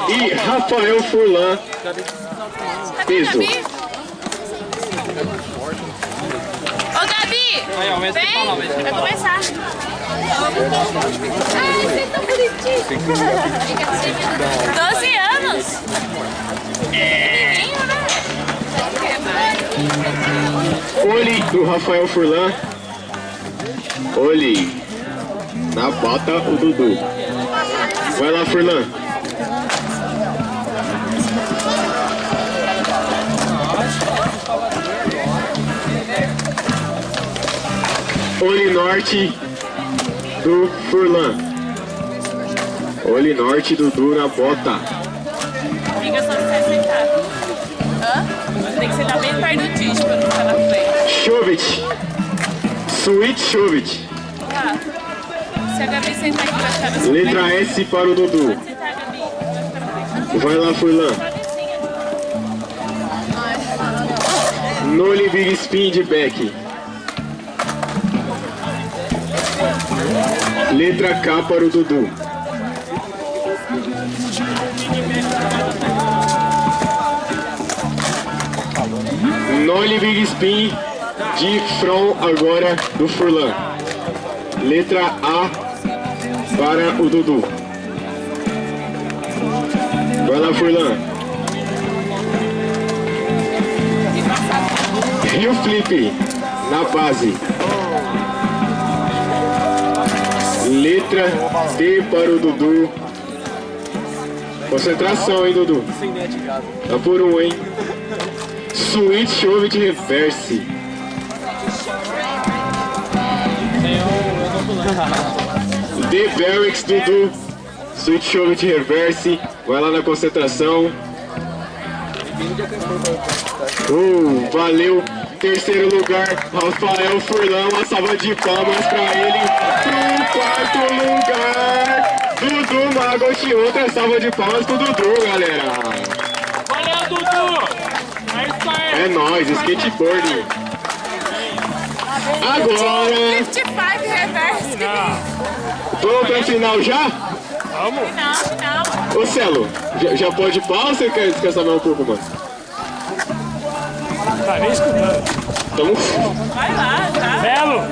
e Rafael Furlan. Peso. Ô Gabi, vem, vai começar. Ai, você é tão bonitinho. 12 anos. Pequenininho, né? Olhe do Rafael Furlan. Olhe. Na bota o Dudu. Vai lá, Furlan. Olhe norte do Furlan. Olhe norte do Dudu na bota. Amiga, só você sentar. Hã? Tem que sentar bem perto do Tish pra não ficar na frente. Chubit. Sweet Chubit. Tá. Se a Gabi sentar aqui, vai ficar na sua Letra frente. S para o Dudu. Pode sentar, Gabi. Vai ficar na frente. Vai lá, Furlan. Cabecinha. Nole Big Spin de back. Letra K para o Dudu. Nole Big Spin de front agora do Furlan. Letra A para o Dudu. Vai lá, Furlan. Rio Flip na base. Letra D para o Dudu. Concentração, hein, Dudu? Tá por um, hein? Sweet Chove de reverse. The Barracks, Dudu. Sweet Chove de reverse. Vai lá na concentração. Valeu. Terceiro lugar, Rafael Furlan. Uma salva de palmas pra ele. Pro quarto lugar, Dudu Magoshi. Outra salva de palmas pro Dudu, galera. Valeu, Dudu! É nóis, skateboarding. Agora, 55 reverse. vamos pra final já? Vamos! Final. Ô Celo, já pode ir pra ou você quer descansar mais um pouco, mano? Tá nem escutando. Tamo... Vai lá, tá? Belo!